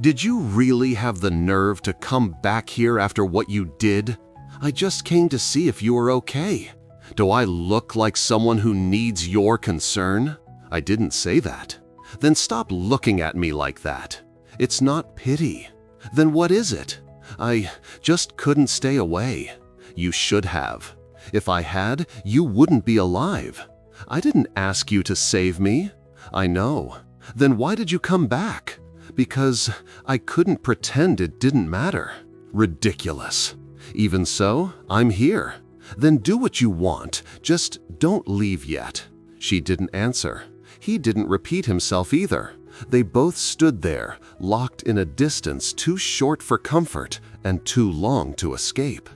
Did you really have the nerve to come back here after what you did? I just came to see if you were okay. Do I look like someone who needs your concern? I didn't say that. Then stop looking at me like that. It's not pity. Then what is it? I just couldn't stay away. You should have. If I had, you wouldn't be alive. I didn't ask you to save me. I know. Then why did you come back? Because I couldn't pretend it didn't matter. Ridiculous. Even so, I'm here. Then do what you want, just don't leave yet. She didn't answer. He didn't repeat himself either. They both stood there, locked in a distance too short for comfort and too long to escape.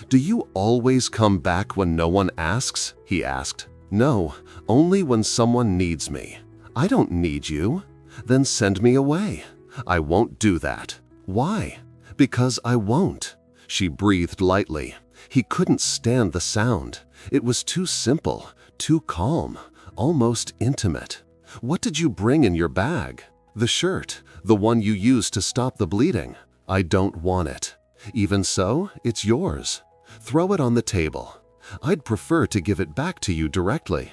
Do you always come back when no one asks? He asked. No, only when someone needs me. I don't need you. Then send me away. I won't do that. Why? Because I won't. She breathed lightly. He couldn't stand the sound. It was too simple, too calm, almost intimate. What did you bring in your bag? The shirt, the one you used to stop the bleeding. I don't want it. Even so, it's yours. Throw it on the table. I'd prefer to give it back to you directly.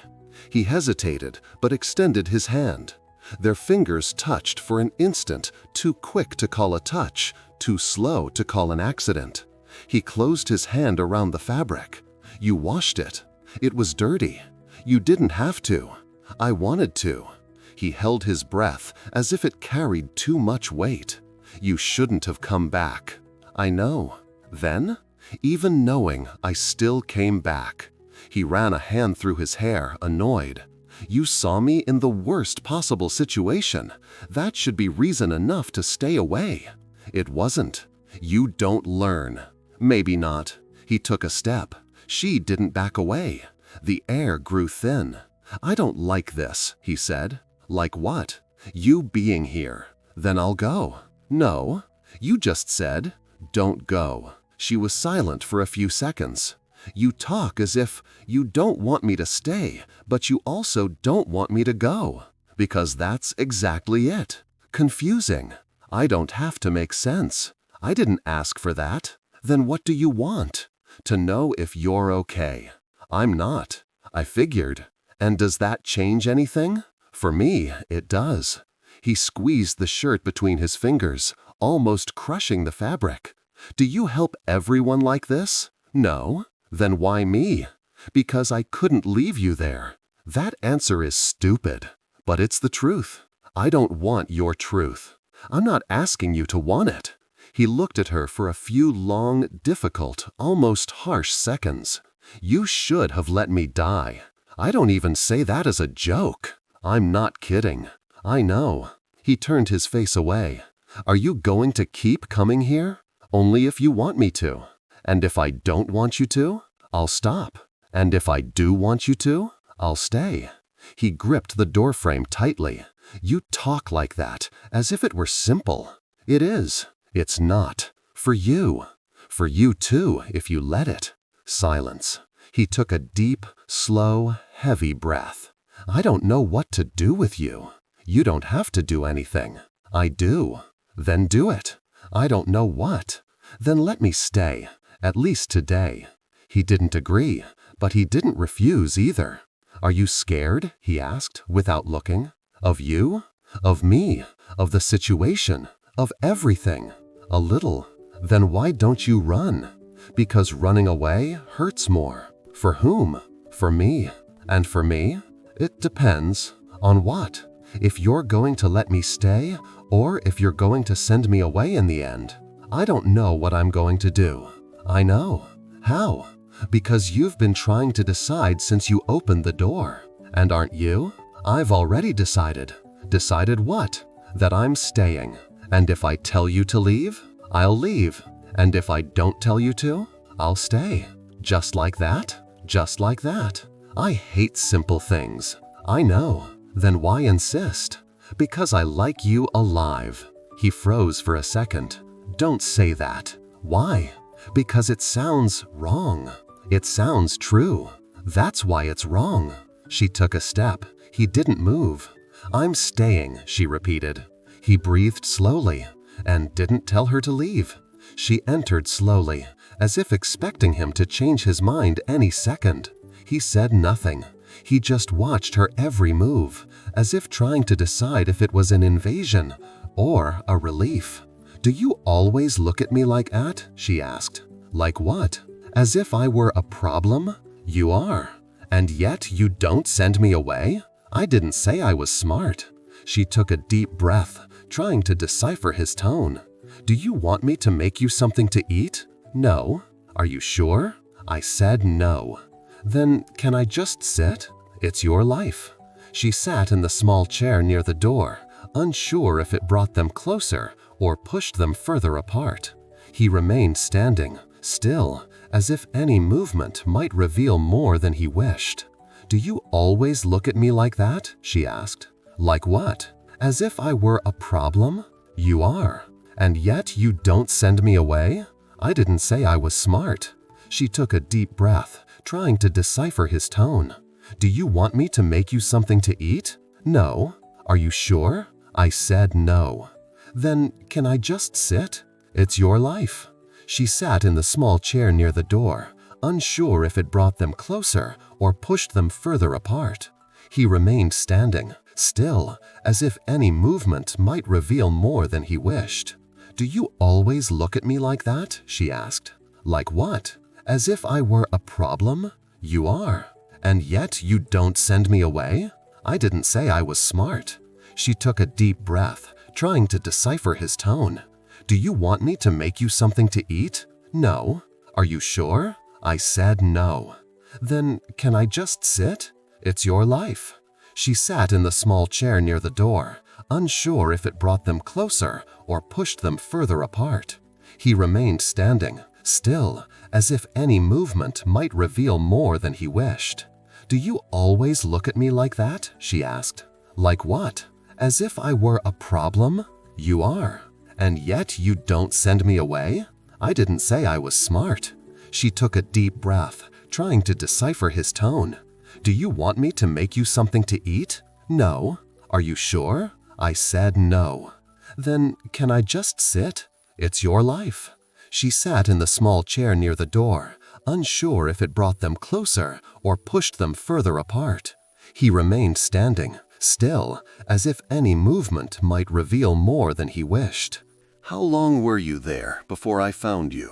He hesitated, but extended his hand. Their fingers touched for an instant, too quick to call a touch, too slow to call an accident. He closed his hand around the fabric. You washed it. It was dirty. You didn't have to. I wanted to. He held his breath as if it carried too much weight. You shouldn't have come back. I know. Then? Even knowing, I still came back. He ran a hand through his hair, annoyed. You saw me in the worst possible situation. That should be reason enough to stay away. It wasn't. You don't learn. Maybe not. He took a step. She didn't back away. The air grew thin. I don't like this, he said. Like what? You being here. Then I'll go. No. You just said, don't go. She was silent for a few seconds. You talk as if you don't want me to stay, but you also don't want me to go. Because that's exactly it. Confusing. I don't have to make sense. I didn't ask for that. Then what do you want? To know if you're okay. I'm not. I figured. And does that change anything? For me, it does. He squeezed the shirt between his fingers, almost crushing the fabric. Do you help everyone like this? No. Then why me? Because I couldn't leave you there. That answer is stupid, but it's the truth. I don't want your truth. I'm not asking you to want it. He looked at her for a few long, difficult, almost harsh seconds. You should have let me die. I don't even say that as a joke. I'm not kidding. I know. He turned his face away. Are you going to keep coming here? Only if you want me to. And if I don't want you to, I'll stop. And if I do want you to, I'll stay. He gripped the doorframe tightly. You talk like that, as if it were simple. It is. It's not. For you. For you too, if you let it. Silence. He took a deep, slow, heavy breath. I don't know what to do with you. You don't have to do anything. I do. Then do it. I don't know what. Then let me stay. At least today. He didn't agree, but he didn't refuse either. Are you scared? He asked, without looking. Of you? Of me? Of the situation? Of everything? A little. Then why don't you run? Because running away hurts more. For whom? For me. And for me? It depends. On what? If you're going to let me stay, or if you're going to send me away in the end. I don't know what I'm going to do. I know. How? Because you've been trying to decide since you opened the door. And aren't you? I've already decided. Decided what? That I'm staying. And if I tell you to leave, I'll leave. And if I don't tell you to, I'll stay. Just like that? Just like that. I hate simple things. I know. Then why insist? Because I like you alive. He froze for a second. Don't say that. Why? Because it sounds wrong. It sounds true. That's why it's wrong. She took a step. He didn't move. I'm staying, she repeated. He breathed slowly. and didn't tell her to leave. She entered slowly, as if expecting him to change his mind any second. He said nothing. He just watched her every move, as if trying to decide if it was an invasion or a relief. "Do you always look at me like that?" she asked. "Like what? As if I were a problem? You are. And yet you don't send me away? I didn't say I was smart." She took a deep breath, trying to decipher his tone. "Do you want me to make you something to eat? No. Are you sure?" I said no. "Then can I just sit? It's your life." She sat in the small chair near the door, unsure if it brought them closer or pushed them further apart. He remained standing, still, as if any movement might reveal more than he wished. "Do you always look at me like that?" she asked. "Like what? As if I were a problem? You are. And yet you don't send me away? I didn't say I was smart." She took a deep breath, trying to decipher his tone. "Do you want me to make you something to eat? No. Are you sure?" I said no. "Then can I just sit? It's your life." She sat in the small chair near the door, unsure if it brought them closer or pushed them further apart. He remained standing, still, as if any movement might reveal more than he wished. "Do you always look at me like that?" she asked. "Like what? As if I were a problem? You are. And yet you don't send me away? I didn't say I was smart." She took a deep breath, trying to decipher his tone. "Do you want me to make you something to eat? No. Are you sure?" I said no. "Then can I just sit? It's your life." She sat in the small chair near the door, unsure if it brought them closer or pushed them further apart. He remained standing, still, as if any movement might reveal more than he wished. "Do you always look at me like that?" she asked. "Like what? As if I were a problem? You are. And yet you don't send me away? I didn't say I was smart." She took a deep breath, trying to decipher his tone. "Do you want me to make you something to eat? No. Are you sure?" I said no. "Then can I just sit? It's your life." She sat in the small chair near the door, unsure if it brought them closer or pushed them further apart. He remained standing, still, as if any movement might reveal more than he wished. "How long were you there before I found you?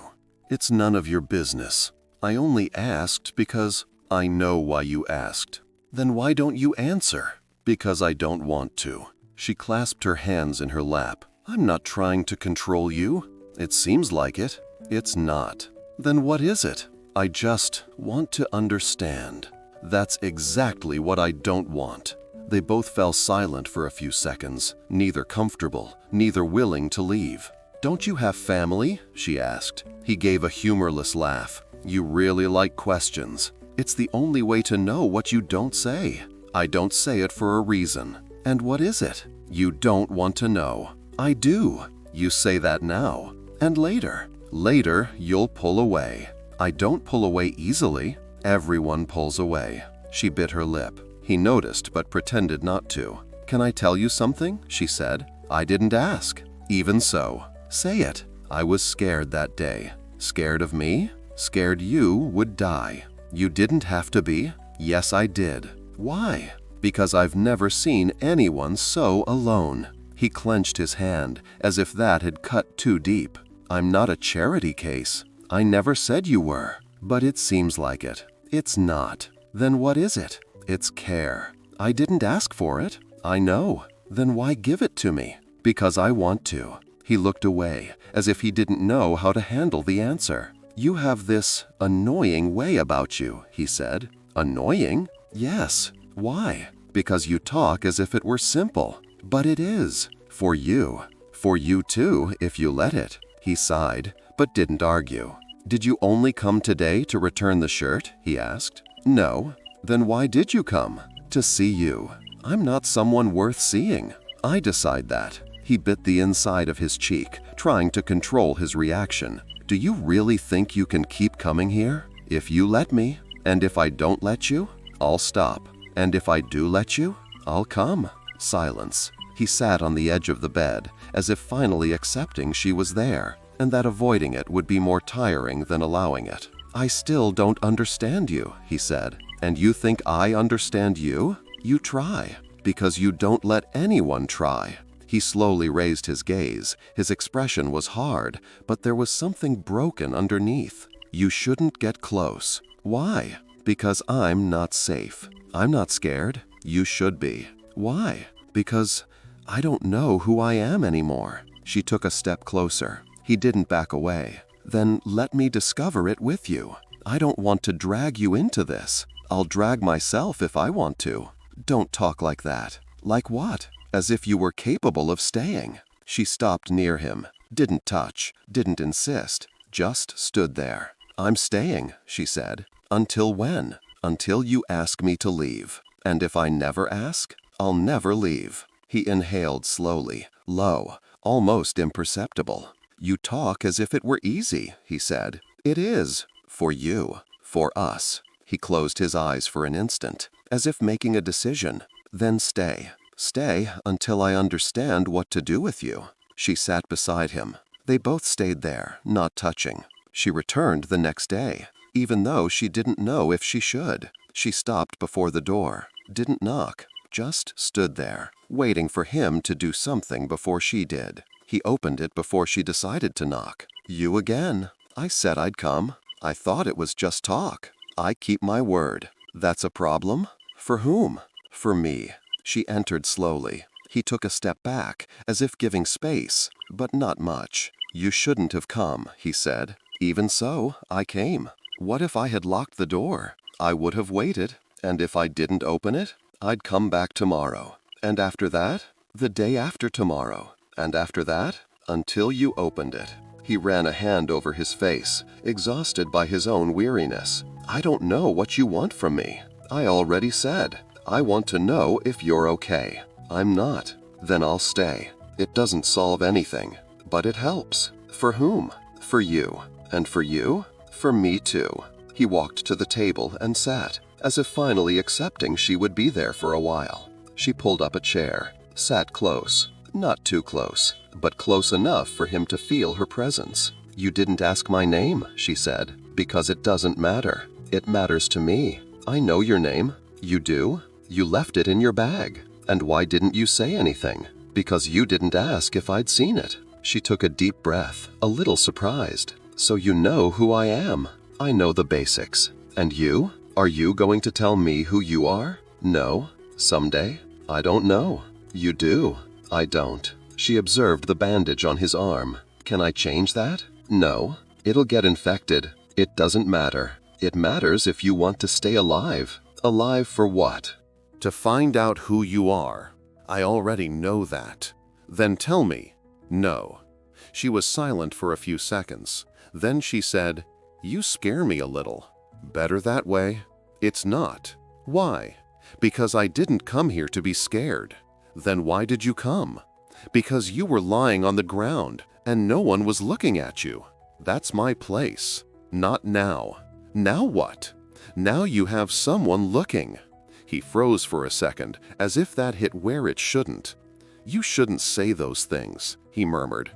It's none of your business. I only asked because I know why you asked." "Then why don't you answer?" "Because I don't want to." She clasped her hands in her lap. "I'm not trying to control you. It seems like it. It's not." "Then what is it?" "I just want to understand." "That's exactly what I don't want." They both fell silent for a few seconds, neither comfortable, neither willing to leave. "Don't you have family?" she asked. He gave a humorless laugh. "You really like questions. It's the only way to know what you don't say." "I don't say it for a reason." "And what is it?" "You don't want to know." "I do." "You say that now. And later." "Later, you'll pull away." "I don't pull away easily." "Everyone pulls away." She bit her lip. He noticed but pretended not to. "Can I tell you something?" she said. "I didn't ask." "Even so." "Say it." "I was scared that day." "Scared of me?" "Scared you would die." "You didn't have to be." "Yes, I did." "Why?" "Because I've never seen anyone so alone." He clenched his hand, as if that had cut too deep. "I'm not a charity case. I never said you were. But it seems like it." "It's not." "Then what is it?" "It's care." "I didn't ask for it." "I know." "Then why give it to me?" "Because I want to." He looked away, as if he didn't know how to handle the answer. "You have this annoying way about you," he said. "Annoying?" "Yes." "Why?" "Because you talk as if it were simple." "But it is." "For you." "For you too, if you let it." He sighed, but didn't argue. "Did you only come today to return the shirt?" he asked. "No." "Then why did you come?" "To see you." "I'm not someone worth seeing." "I decide that." He bit the inside of his cheek, trying to control his reaction. "Do you really think you can keep coming here?" "If you let me." "And if I don't let you?" "I'll stop." "And if I do let you?" "I'll come." Silence. He sat on the edge of the bed, as if finally accepting she was there, and that avoiding it would be more tiring than allowing it. "I still don't understand you," he said. "And you think I understand you? You try, because you don't let anyone try." He slowly raised his gaze. His expression was hard, but there was something broken underneath. "You shouldn't get close." "Why?" "Because I'm not safe." "I'm not scared." "You should be." "Why?" "Because I don't know who I am anymore." She took a step closer. He didn't back away. "Then let me discover it with you. I don't want to drag you into this. I'll drag myself if I want to." "Don't talk like that." "Like what?" "As if you were capable of staying." She stopped near him, didn't touch, didn't insist, just stood there. "I'm staying," she said. "Until when?" "Until you ask me to leave. And if I never ask, I'll never leave." He inhaled slowly, low, almost imperceptible. "You talk as if it were easy," he said. "It is. For you. For us." He closed his eyes for an instant, as if making a decision. "Then stay. Stay until I understand what to do with you." She sat beside him. They both stayed there, not touching. She returned the next day, even though she didn't know if she should. She stopped before the door, didn't knock, just stood there, waiting for him to do something before she did. He opened it before she decided to knock. "You again." "I said I'd come. I thought it was just talk. I keep my word." "That's a problem?" "For whom?" "For me." She entered slowly. He took a step back, as if giving space, but not much. "You shouldn't have come," he said. "Even so, I came." "What if I had locked the door?" "I would have waited. And if I didn't open it, I'd come back tomorrow." "And after that?" "The day after tomorrow." "And after that?" "Until you opened it." He ran a hand over his face, exhausted by his own weariness. "I don't know what you want from me." "I already said. I want to know if you're okay." "I'm not." "Then I'll stay." "It doesn't solve anything." "But it helps." "For whom?" "For you." "And for you?" "For me too." He walked to the table and sat, as if finally accepting she would be there for a while. She pulled up a chair, sat close. Not too close, but close enough for him to feel her presence. "You didn't ask my name," she said, "because it doesn't matter. It matters to me." "I know your name." "You do? You left it in your bag." "And why didn't you say anything?" "Because you didn't ask if I'd seen it." She took a deep breath, a little surprised. "So you know who I am." "I know the basics." "And you? Are you going to tell me who you are?" "No." "Someday?" "I don't know." "You do." "I don't." She observed the bandage on his arm. "Can I change that?" "No. It'll get infected." "It doesn't matter. It matters if you want to stay alive." "Alive for what?" To find out who you are. I already know that. Then tell me. No. She was silent for a few seconds. Then she said, "You scare me a little." "Better that way." "It's not." "Why?" "Because I didn't come here to be scared." "Then why did you come?" "Because you were lying on the ground and no one was looking at you. That's my place." "Not now." "Now what?" "Now you have someone looking." He froze for a second, as if that hit where it shouldn't. "You shouldn't say those things," he murmured.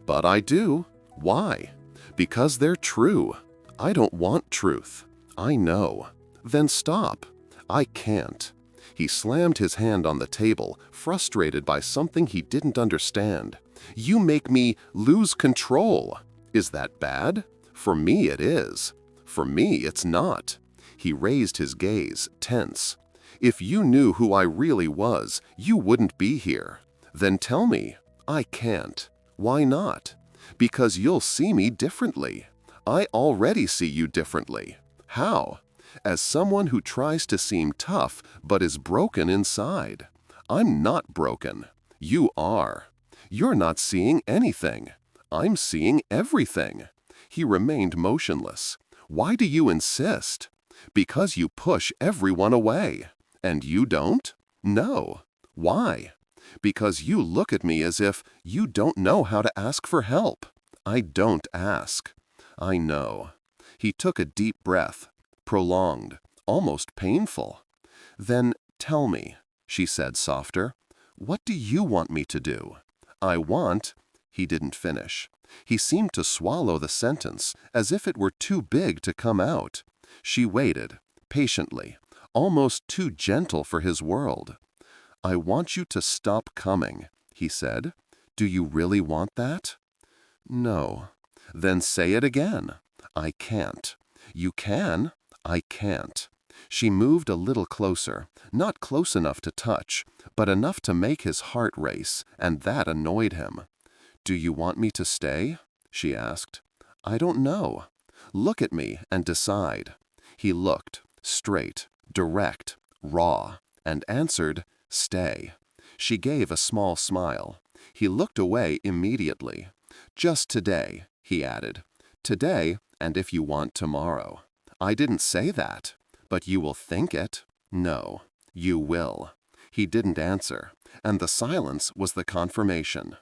"But I do." "Why?" "Because they're true." "I don't want truth." "I know." "Then stop." "I can't." He slammed his hand on the table, frustrated by something he didn't understand. "You make me lose control." "Is that bad?" "For me it is." "For me it's not." He raised his gaze, tense. "If you knew who I really was, you wouldn't be here." "Then tell me." "I can't." "Why not?" "Because you'll see me differently." "I already see you differently." "How?" "As someone who tries to seem tough but is broken inside." "I'm not broken." "You are." "You're not seeing anything." "I'm seeing everything." He remained motionless. "Why do you insist?" "Because you push everyone away." "And you don't?" "No." "Why?" "Because you look at me as if you don't know how to ask for help." "I don't ask." "I know." He took a deep breath, prolonged, almost painful. "Then tell me," she said softer, What do you want me to do? I want—" He didn't finish. He seemed to swallow the sentence, as if it were too big to come out. She waited, patiently, almost too gentle for his world. "I want you to stop coming," he said. "Do you really want that?" "No." "Then say it again." "I can't." "You can." "I can't." She moved a little closer, not close enough to touch, but enough to make his heart race, and that annoyed him. "Do you want me to stay?" she asked. "I don't know. Look at me and decide." He looked, straight, direct, raw, and answered, "Stay." She gave a small smile. He looked away immediately. "Just today," he added. "Today, and if you want tomorrow." "I didn't say that." "But you will think it." "No, you will." He didn't answer, and the silence was the confirmation.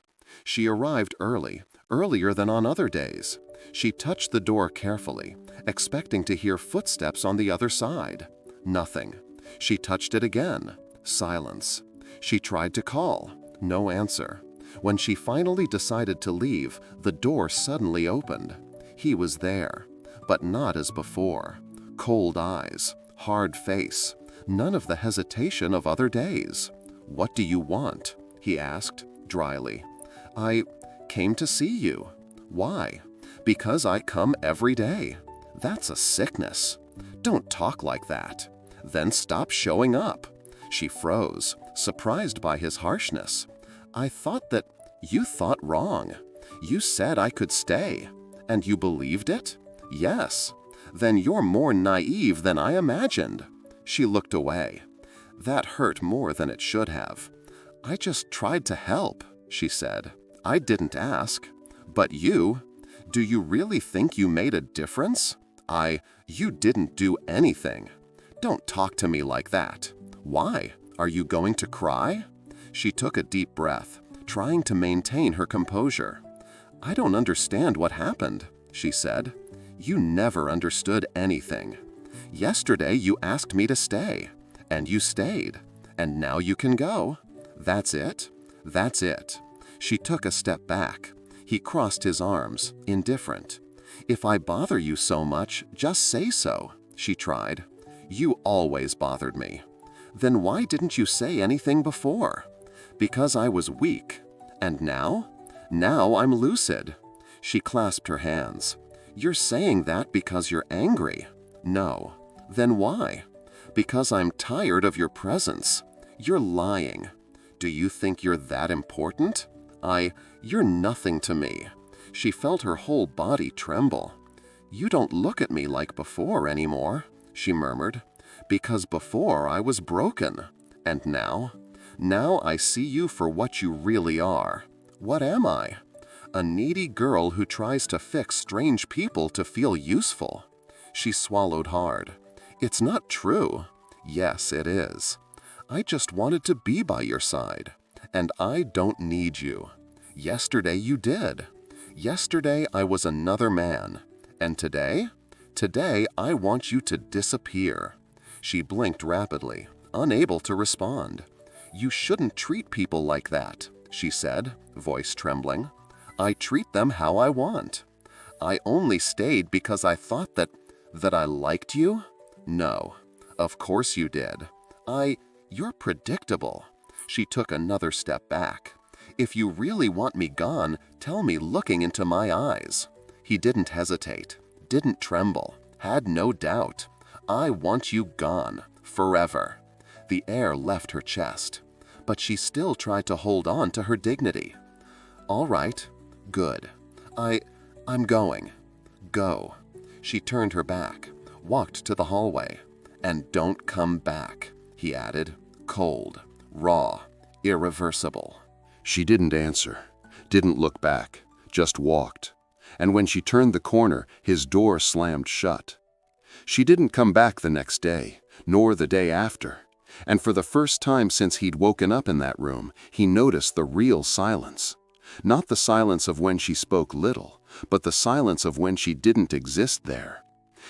She arrived early, earlier than on other days. She touched the door carefully, expecting to hear footsteps on the other side. Nothing. She touched it again. Silence. She tried to call. No answer. When she finally decided to leave, the door suddenly opened. He was there, but not as before. Cold eyes, hard face, none of the hesitation of other days. "What do you want?" he asked, dryly. "I came to see you." "Why?" "Because I come every day." "That's a sickness." "Don't talk like that." "Then stop showing up." She froze, surprised by his harshness. "I thought that—" "You thought wrong. You said I could stay." "And you believed it?" "Yes." "Then you're more naive than I imagined." She looked away. That hurt more than it should have. "I just tried to help," she said. "I didn't ask." "But you— Do you really think you made a difference?" You didn't do anything." "Don't talk to me like that." "Why? Are you going to cry?" She took a deep breath, trying to maintain her composure. "I don't understand what happened," she said. "You never understood anything. Yesterday you asked me to stay, and you stayed, and now you can go. That's it?" "That's it." She took a step back. He crossed his arms, indifferent. "If I bother you so much, just say so," she tried. "You always bothered me." "Then why didn't you say anything before?" "Because I was weak." "And now?" "Now I'm lucid." She clasped her hands. "You're saying that because you're angry." "No." "Then why?" "Because I'm tired of your presence." "You're lying." "Do you think you're that important?" You're nothing to me." She felt her whole body tremble. "You don't look at me like before anymore," she murmured. "Because before I was broken. And now? Now I see you for what you really are." "What am I?" "A needy girl who tries to fix strange people to feel useful." She swallowed hard. "It's not true." "Yes, it is. I just wanted to be by your side. And I don't need you." "Yesterday you did." "Yesterday I was another man. And today?" "Today I want you to disappear." She blinked rapidly, unable to respond. "You shouldn't treat people like that," she said, voice trembling. "I treat them how I want." "I only stayed because I thought that I liked you?" "No." "Of course you did." You're predictable." She took another step back. "If you really want me gone, tell me looking into my eyes." He didn't hesitate, didn't tremble, had no doubt. "I want you gone, forever." The air left her chest, but she still tried to hold on to her dignity. "All right, good. I'm going." "Go." She turned her back, walked to the hallway. "And don't come back," he added, cold, raw, irreversible. She didn't answer, didn't look back, just walked. And when she turned the corner, his door slammed shut. She didn't come back the next day, nor the day after. And for the first time since he'd woken up in that room, he noticed the real silence. Not the silence of when she spoke little, but the silence of when she didn't exist there.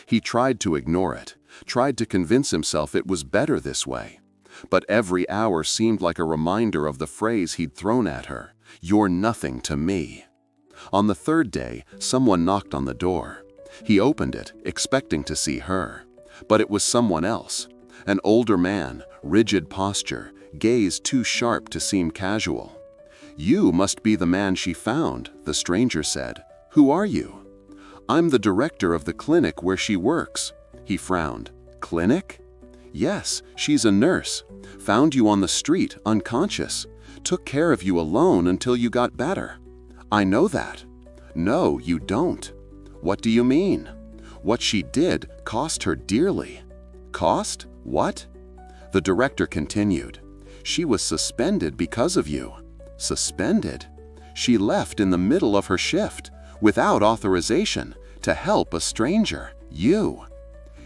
He tried to ignore it, tried to convince himself it was better this way. But every hour seemed like a reminder of the phrase he'd thrown at her, "You're nothing to me." On the third day, someone knocked on the door. He opened it, expecting to see her. But it was someone else. An older man, rigid posture, gaze too sharp to seem casual. "You must be the man she found," the stranger said. "Who are you?" "I'm the director of the clinic where she works." He frowned. "Clinic?" "Yes, she's a nurse. Found you on the street, unconscious. Took care of you alone until you got better." "I know that." "No, you don't." "What do you mean?" "What she did cost her dearly." "Cost? What?" The director continued. "She was suspended because of you." "Suspended?" "She left in the middle of her shift, without authorization, to help a stranger, you."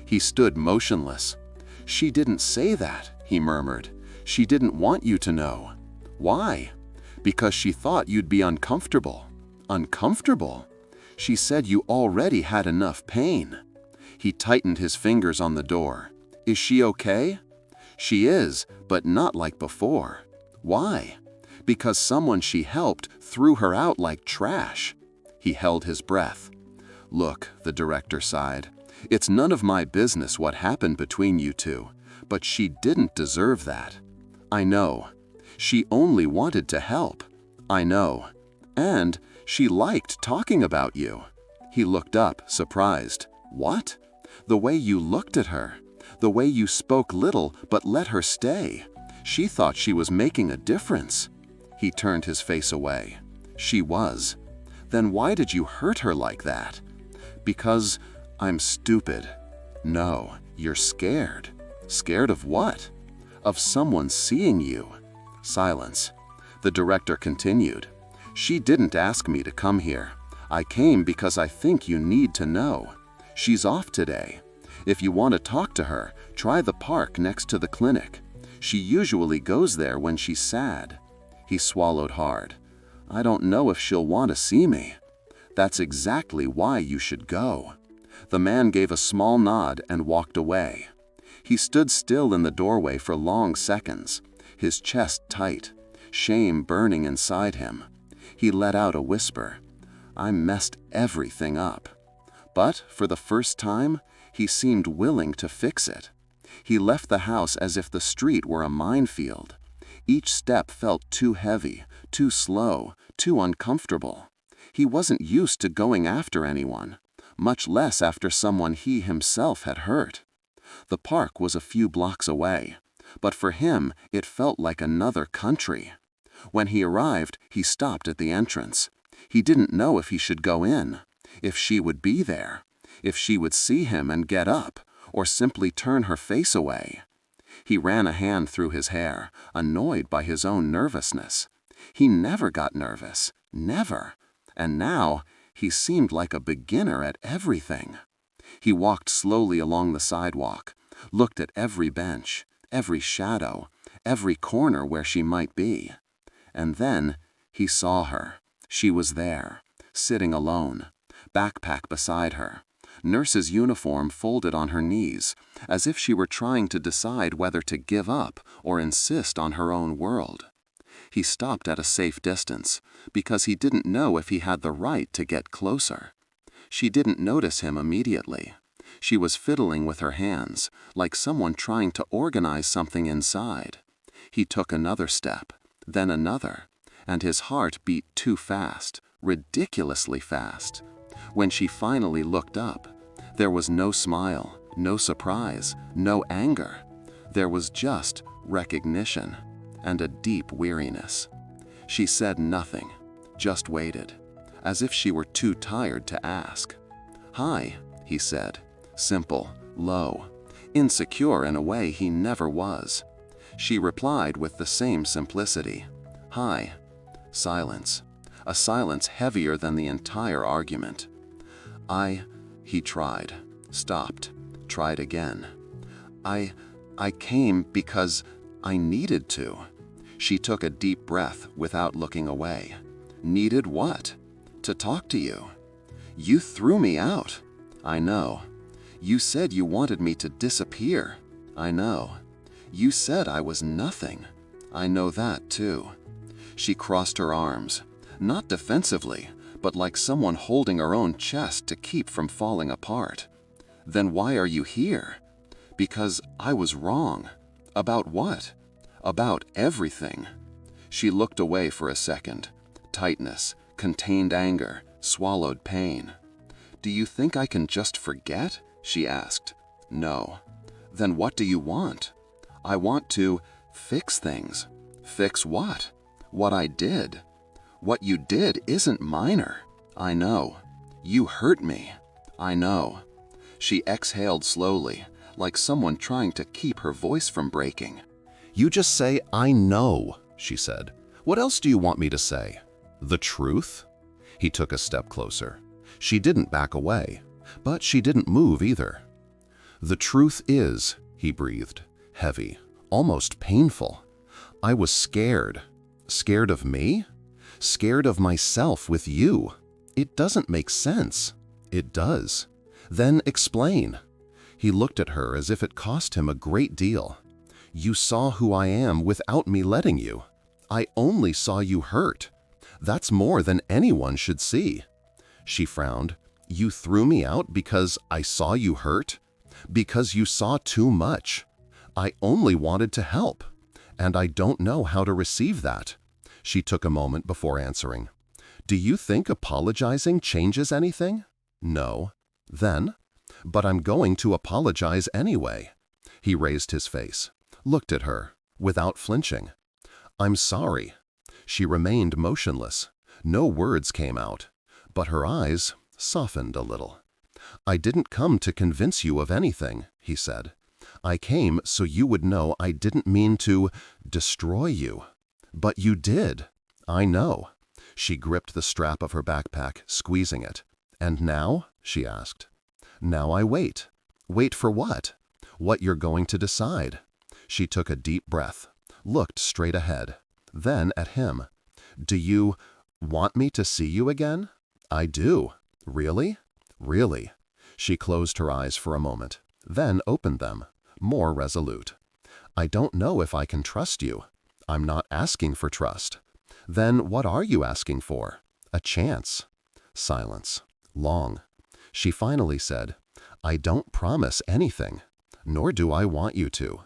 He stood motionless. "She didn't say that," he murmured. "She didn't want you to know." "Why?" "Because she thought you'd be uncomfortable." "Uncomfortable?" "She said you already had enough pain." He tightened his fingers on the door. "Is she okay?" "She is, but not like before." "Why?" "Because someone she helped threw her out like trash." He held his breath. "Look," the director sighed, "it's none of my business what happened between you two, but she didn't deserve that." "I know." "She only wanted to help." "I know." "And she liked talking about you." He looked up, surprised. "What?" "The way you looked at her. The way you spoke little but let her stay. She thought she was making a difference." He turned his face away. "She was." "Then why did you hurt her like that?" "Because I'm stupid." "No, you're scared." "Scared of what?" "Of someone seeing you." Silence. The director continued. "She didn't ask me to come here. I came because I think you need to know. She's off today. If you want to talk to her, try the park next to the clinic. She usually goes there when she's sad." He swallowed hard. "I don't know if she'll want to see me." "That's exactly why you should go." The man gave a small nod and walked away. He stood still in the doorway for long seconds, his chest tight, shame burning inside him. He let out a whisper. "I messed everything up." But for the first time, he seemed willing to fix it. He left the house as if the street were a minefield. Each step felt too heavy, too slow, too uncomfortable. He wasn't used to going after anyone, much less after someone he himself had hurt. The park was a few blocks away, but for him it felt like another country. When he arrived, he stopped at the entrance. He didn't know if he should go in, if she would be there, if she would see him and get up, or simply turn her face away. He ran a hand through his hair, annoyed by his own nervousness. He never got nervous, never. And now, he seemed like a beginner at everything. He walked slowly along the sidewalk, looked at every bench, every shadow, every corner where she might be. And then, he saw her. She was there, sitting alone, backpack beside her, nurse's uniform folded on her knees, as if she were trying to decide whether to give up or insist on her own world. He stopped at a safe distance, because he didn't know if he had the right to get closer. She didn't notice him immediately. She was fiddling with her hands, like someone trying to organize something inside. He took another step, then another, and his heart beat too fast, ridiculously fast. When she finally looked up, there was no smile, no surprise, no anger. There was just recognition and a deep weariness. She said nothing, just waited, as if she were too tired to ask. "Hi," he said, simple, low, insecure in a way he never was. She replied with the same simplicity. "Hi." Silence, a silence heavier than the entire argument. He tried, stopped, tried again. I came because I needed to." She took a deep breath without looking away. "Needed what?" "To talk to you." "You threw me out." "I know." "You said you wanted me to disappear." "I know." You said I was nothing. I know that too. She crossed her arms, not defensively, but like someone holding her own chest to keep from falling apart. Then why are you here? Because I was wrong. About what? About everything. She looked away for a second. Tightness, contained anger, swallowed pain. Do you think I can just forget? She asked. No. Then what do you want? I want to fix things. Fix what? What I did. What you did isn't minor. I know. You hurt me. I know. She exhaled slowly, like someone trying to keep her voice from breaking. You just say, I know, she said. What else do you want me to say? The truth? He took a step closer. She didn't back away, but she didn't move either. The truth is, he breathed, heavy, almost painful. I was scared. Scared of me? Scared of myself with you. It doesn't make sense. It does. Then explain. He looked at her as if it cost him a great deal. You saw who I am without me letting you. I only saw you hurt. That's more than anyone should see. She frowned. You threw me out because I saw you hurt? Because you saw too much. I only wanted to help, and I don't know how to receive that. She took a moment before answering. Do you think apologizing changes anything? No. Then? But I'm going to apologize anyway. He raised his face, looked at her, without flinching. I'm sorry. She remained motionless. No words came out, but her eyes softened a little. I didn't come to convince you of anything, he said. I came so you would know I didn't mean to destroy you. But you did. I know. She gripped the strap of her backpack, squeezing it. And now? She asked. Now I wait. Wait for what? What you're going to decide. She took a deep breath, looked straight ahead, then at him. Do you want me to see you again? I do. Really? Really. She closed her eyes for a moment, then opened them, more resolute. I don't know if I can trust you. I'm not asking for trust. Then what are you asking for? A chance. Silence. Long. She finally said, I don't promise anything, nor do I want you to.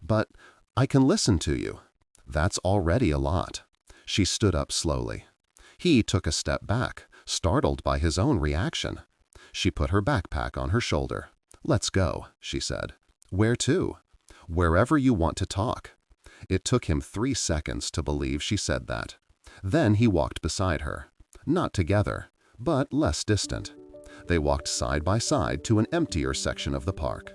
But I can listen to you. That's already a lot. She stood up slowly. He took a step back, startled by his own reaction. She put her backpack on her shoulder. Let's go, she said. Where to? Wherever you want to talk. It took him 3 seconds to believe she said that. Then he walked beside her. Not together, but less distant. They walked side by side to an emptier section of the park.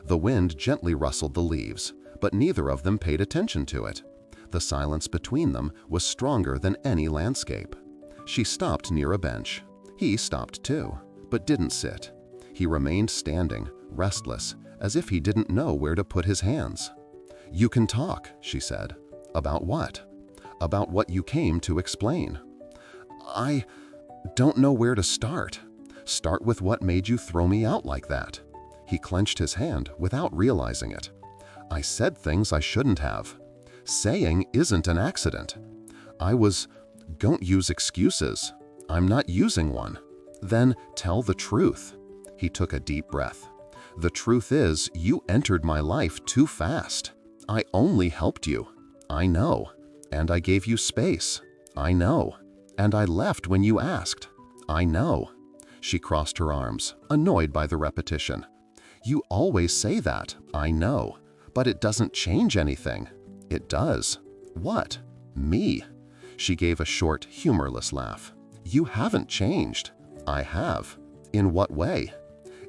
The wind gently rustled the leaves, but neither of them paid attention to it. The silence between them was stronger than any landscape. She stopped near a bench. He stopped too, but didn't sit. He remained standing, restless, as if he didn't know where to put his hands. You can talk, she said. About what? About what you came to explain. I don't know where to start. Start with what made you throw me out like that. He clenched his hand without realizing it. I said things I shouldn't have. Saying isn't an accident. Don't use excuses. I'm not using one. Then tell the truth. He took a deep breath. The truth is, you entered my life too fast. I only helped you. I know. And I gave you space. I know. And I left when you asked. I know. She crossed her arms, annoyed by the repetition. You always say that, I know, but it doesn't change anything. It does. What? Me. She gave a short, humorless laugh. You haven't changed. I have. In what way?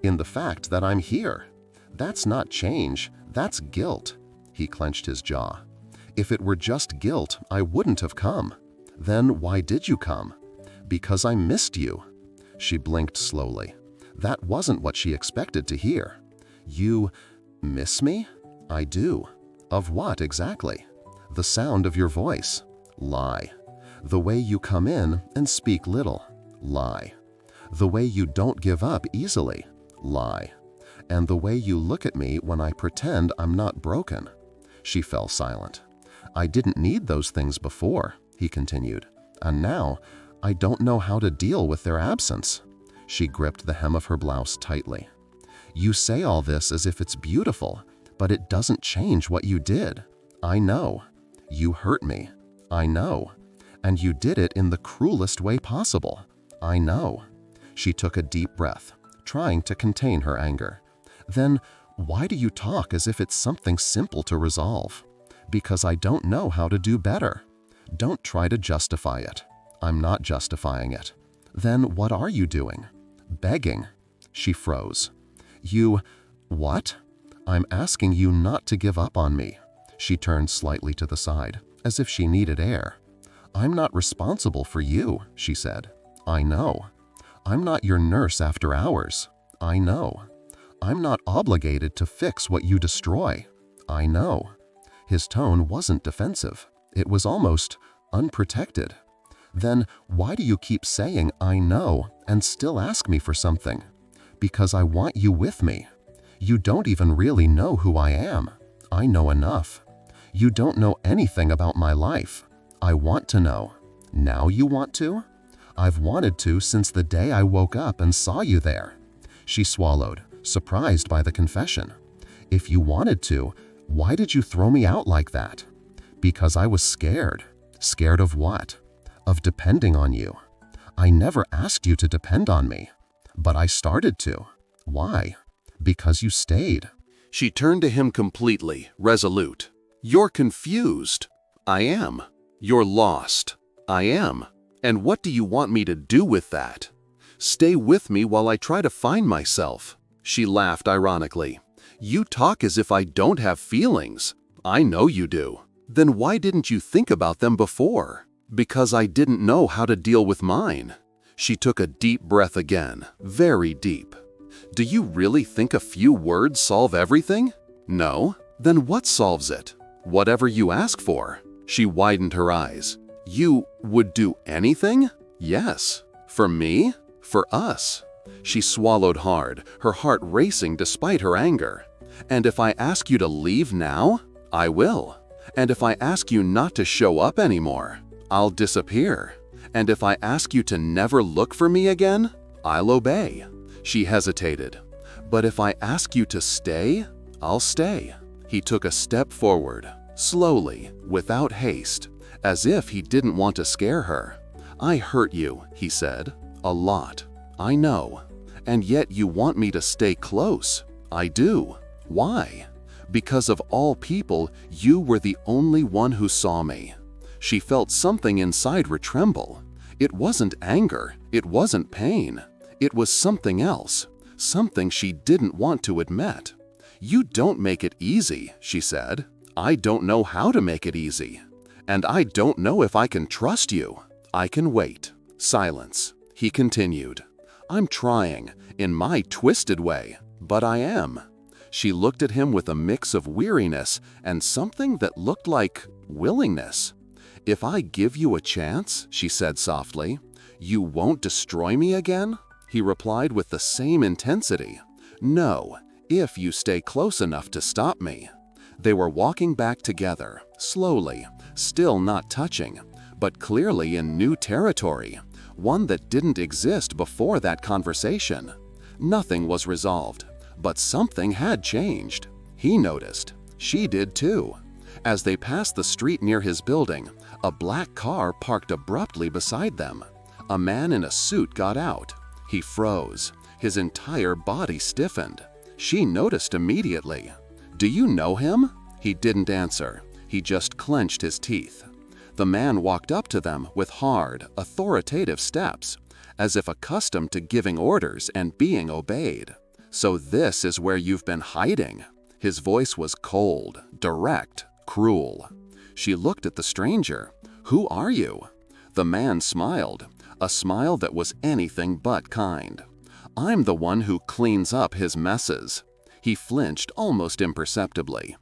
In the fact that I'm here. That's not change, that's guilt. He clenched his jaw. If it were just guilt, I wouldn't have come. Then why did you come? Because I missed you. She blinked slowly. That wasn't what she expected to hear. You miss me? I do. Of what exactly? The sound of your voice. Lie. The way you come in and speak little. Lie. The way you don't give up easily. Lie. And the way you look at me when I pretend I'm not broken. She fell silent. "I didn't need those things before," he continued, "and now I don't know how to deal with their absence." She gripped the hem of her blouse tightly. "You say all this as if it's beautiful, but it doesn't change what you did. I know. You hurt me. I know. And you did it in the cruelest way possible. I know." She took a deep breath, trying to contain her anger. "Then why do you talk as if it's something simple to resolve?" "Because I don't know how to do better." "Don't try to justify it." "I'm not justifying it." "Then what are you doing?" "Begging." She froze. "You… what?" "I'm asking you not to give up on me." She turned slightly to the side, as if she needed air. "I'm not responsible for you," she said. "I know. I'm not your nurse after hours. I know. I'm not obligated to fix what you destroy. I know." His tone wasn't defensive. It was almost unprotected. "Then why do you keep saying 'I know' and still ask me for something?" "Because I want you with me. You don't even really know who I am. I know enough. You don't know anything about my life. I want to know. Now you want to?" "I've wanted to since the day I woke up and saw you there." She swallowed, surprised by the confession. "If you wanted to, why did you throw me out like that?" "Because I was scared." "Scared of what?" "Of depending on you." "I never asked you to depend on me." "But I started to." "Why?" "Because you stayed." She turned to him completely, resolute. "You're confused." "I am." "You're lost." "I am. And what do you want me to do with that?" "Stay with me while I try to find myself." She laughed ironically. "You talk as if I don't have feelings." "I know you do." "Then why didn't you think about them before?" "Because I didn't know how to deal with mine." She took a deep breath again, very deep. "Do you really think a few words solve everything?" "No." "Then what solves it?" "Whatever you ask for." She widened her eyes. "You would do anything?" "Yes." "For me?" "For us." She swallowed hard, her heart racing despite her anger. "And if I ask you to leave now?" "I will." "And if I ask you not to show up anymore?" "I'll disappear." "And if I ask you to never look for me again?" "I'll obey." She hesitated. "But if I ask you to stay?" "I'll stay." He took a step forward, slowly, without haste, as if he didn't want to scare her. "I hurt you," he said. "A lot. I know. And yet you want me to stay close." "I do." "Why?" "Because of all people, you were the only one who saw me." She felt something inside her tremble. It wasn't anger. It wasn't pain. It was something else, something she didn't want to admit. "You don't make it easy," she said. "I don't know how to make it easy. And I don't know if I can trust you." "I can wait." Silence. He continued. "I'm trying, in my twisted way, but I am." She looked at him with a mix of weariness and something that looked like willingness. "If I give you a chance," she said softly, "you won't destroy me again?" He replied with the same intensity. "No, if you stay close enough to stop me." They were walking back together, slowly, still not touching, but clearly in new territory, one that didn't exist before that conversation. Nothing was resolved, but something had changed. He noticed. She did too. As they passed the street near his building, a black car parked abruptly beside them. A man in a suit got out. He froze. His entire body stiffened. She noticed immediately. "Do you know him?" He didn't answer. He just clenched his teeth. The man walked up to them with hard, authoritative steps, as if accustomed to giving orders and being obeyed. "So this is where you've been hiding?" His voice was cold, direct, cruel. She looked at the stranger. "Who are you?" The man smiled, a smile that was anything but kind. "I'm the one who cleans up his messes." He flinched almost imperceptibly.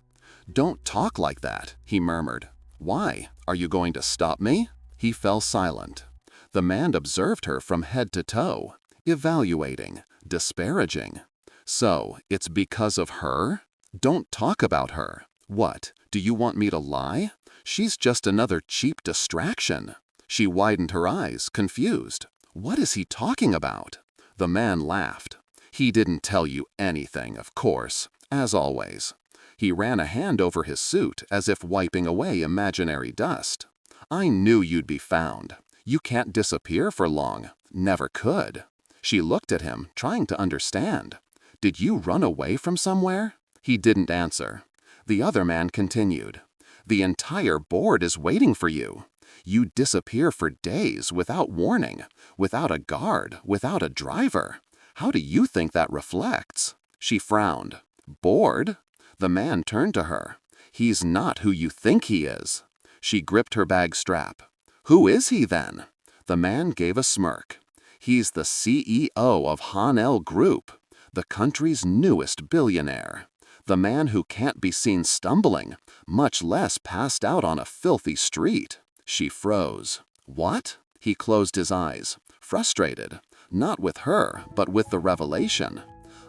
"Don't talk like that," he murmured. "Why? Are you going to stop me?" He fell silent. The man observed her from head to toe, evaluating, disparaging. "So, it's because of her?" "Don't talk about her." "What? Do you want me to lie? She's just another cheap distraction." She widened her eyes, confused. What is he talking about? The man laughed. "He didn't tell you anything, of course, as always." He ran a hand over his suit as if wiping away imaginary dust. "I knew you'd be found. You can't disappear for long. Never could." She looked at him, trying to understand. "Did you run away from somewhere?" He didn't answer. The other man continued. "The entire board is waiting for you. You disappear for days without warning, without a guard, without a driver. How do you think that reflects?" She frowned. "Bored?" The man turned to her. "He's not who you think he is." She gripped her bag strap. "Who is he then?" The man gave a smirk. "He's the CEO of Hanel Group, the country's newest billionaire. The man who can't be seen stumbling, much less passed out on a filthy street." She froze. "What?" He closed his eyes, frustrated, not with her, but with the revelation.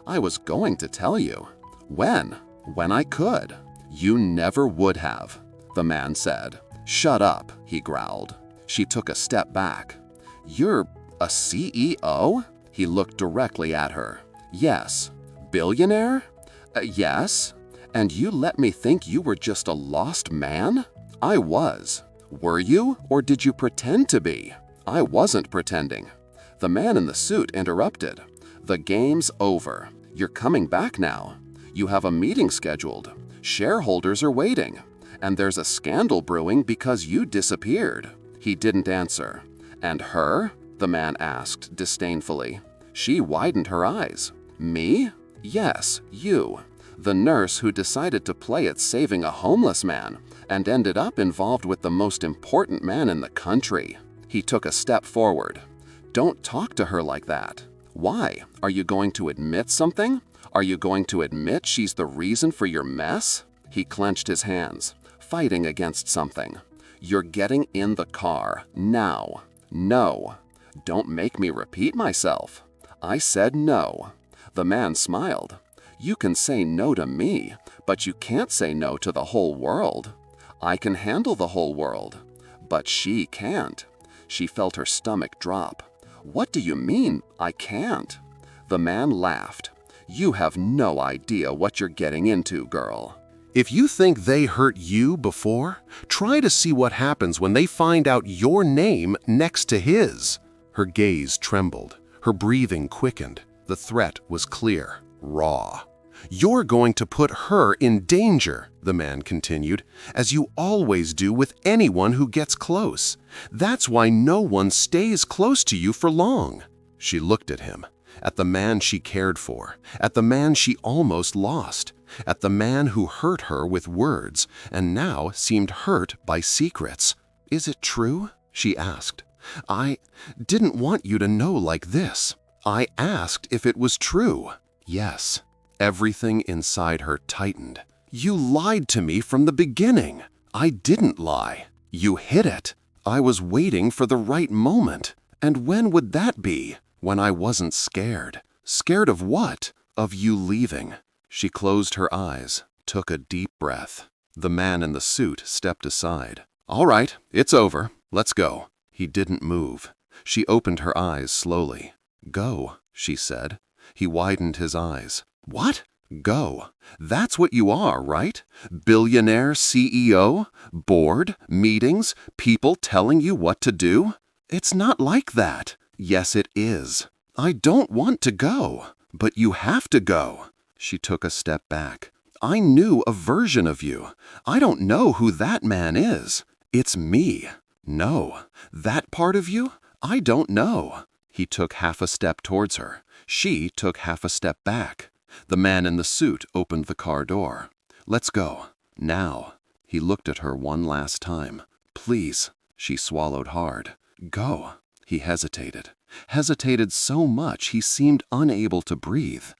"I was going to tell you." "When?" "When I could." "You never would have," the man said. "Shut up," he growled. She took a step back. "You're a CEO?" He looked directly at her. "Yes." "Billionaire?" Yes. And you let me think you were just a lost man?" "I was." "Were you, or did you pretend to be?" "I wasn't pretending." The man in the suit interrupted. "The game's over. You're coming back now. You have a meeting scheduled. Shareholders are waiting. And there's a scandal brewing because you disappeared." He didn't answer. "And her?" the man asked disdainfully. She widened her eyes. "Me?" "Yes, you. The nurse who decided to play at saving a homeless man and ended up involved with the most important man in the country." He took a step forward. "Don't talk to her like that." "Why? Are you going to admit something? Are you going to admit she's the reason for your mess?" He clenched his hands, fighting against something. "You're getting in the car, now." "No." "Don't make me repeat myself." "I said no." The man smiled. "You can say no to me, but you can't say no to the whole world." "I can handle the whole world." "But she can't." She felt her stomach drop. "What do you mean, I can't?" The man laughed. "You have no idea what you're getting into, girl." If you think they hurt you before, try to see what happens when they find out your name next to his. Her gaze trembled. Her breathing quickened. The threat was clear, raw. "You're going to put her in danger," the man continued, "as you always do with anyone who gets close. That's why no one stays close to you for long." She looked at him, at the man she cared for, at the man she almost lost, at the man who hurt her with words and now seemed hurt by secrets. "Is it true?" she asked. "I didn't want you to know like this. I asked if it was true." "Yes." Everything inside her tightened. "You lied to me from the beginning." "I didn't lie. You hid it. I was waiting for the right moment. And when would that be? When I wasn't scared." "Scared of what?" "Of you leaving." She closed her eyes, took a deep breath. The man in the suit stepped aside. "All right, it's over. Let's go." He didn't move. She opened her eyes slowly. "Go," she said. He widened his eyes. "What?" "Go. That's what you are, right? Billionaire CEO? Board? Meetings? People telling you what to do? It's not like that." "Yes, it is. I don't want to go." "But you have to go." She took a step back. "I knew a version of you. I don't know who that man is. It's me." "No. That part of you? I don't know." He took half a step towards her. She took half a step back. The man in the suit opened the car door. "Let's go. Now." He looked at her one last time. "Please." She swallowed hard. "Go." He hesitated. Hesitated so much he seemed unable to breathe.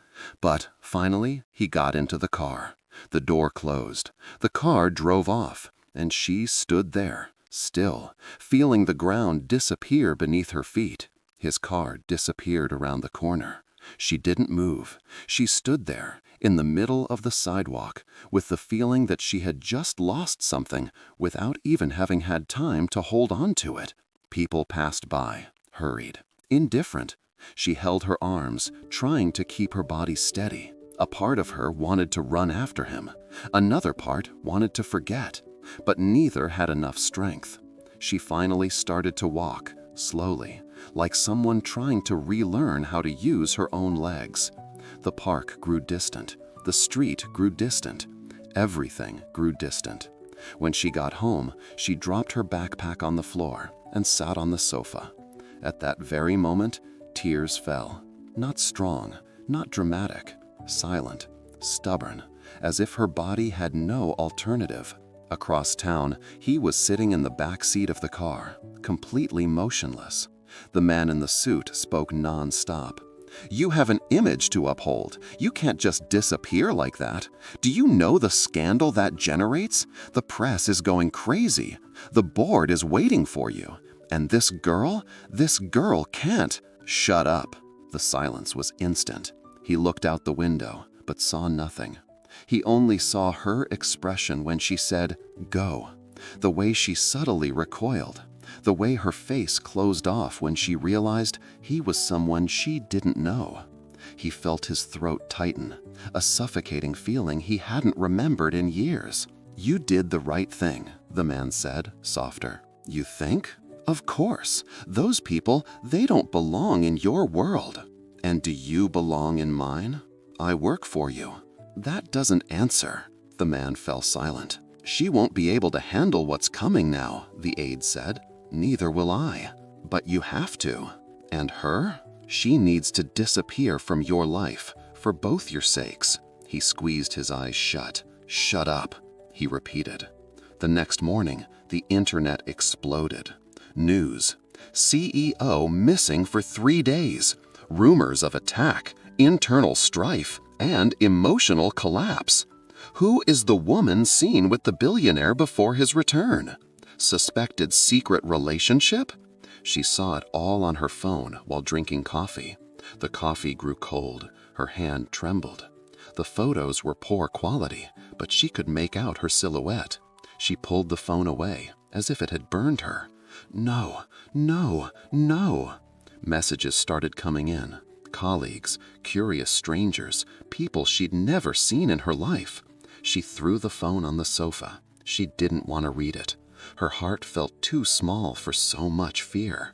But finally he got into the car. The door closed. The car drove off, and she stood there, still, feeling the ground disappear beneath her feet. His car disappeared around the corner. She didn't move. She stood there, in the middle of the sidewalk, with the feeling that she had just lost something without even having had time to hold on to it. People passed by, hurried, indifferent. She held her arms, trying to keep her body steady. A part of her wanted to run after him. Another part wanted to forget, but neither had enough strength. She finally started to walk, slowly, like someone trying to relearn how to use her own legs. The park grew distant. The street grew distant. Everything grew distant. When she got home, she dropped her backpack on the floor and sat on the sofa. At that very moment, tears fell. Not strong, not dramatic, silent, stubborn, as if her body had no alternative. Across town, he was sitting in the back seat of the car, completely motionless. The man in the suit spoke non-stop. "You have an image to uphold. You can't just disappear like that. Do you know the scandal that generates? The press is going crazy. The board is waiting for you. And this girl can't." "Shut up." The silence was instant. He looked out the window, but saw nothing. He only saw her expression when she said, "Go." The way she subtly recoiled. The way her face closed off when she realized he was someone she didn't know. He felt his throat tighten, a suffocating feeling he hadn't remembered in years. "You did the right thing," the man said, softer. "You think? Of course. Those people, they don't belong in your world. And do you belong in mine? I work for you." "That doesn't answer." The man fell silent. "She won't be able to handle what's coming now," the aide said. "Neither will I." "But you have to." "And her? She needs to disappear from your life, for both your sakes." He squeezed his eyes shut. "Shut up," he repeated. The next morning, the internet exploded. News. CEO missing for 3 days. Rumors of attack, internal strife, and emotional collapse. Who is the woman seen with the billionaire before his return? Suspected secret relationship? She saw it all on her phone while drinking coffee. The coffee grew cold. Her hand trembled. The photos were poor quality, but she could make out her silhouette. She pulled the phone away, as if it had burned her. No, no, no. Messages started coming in. Colleagues, curious strangers, people she'd never seen in her life. She threw the phone on the sofa. She didn't want to read it. Her heart felt too small for so much fear.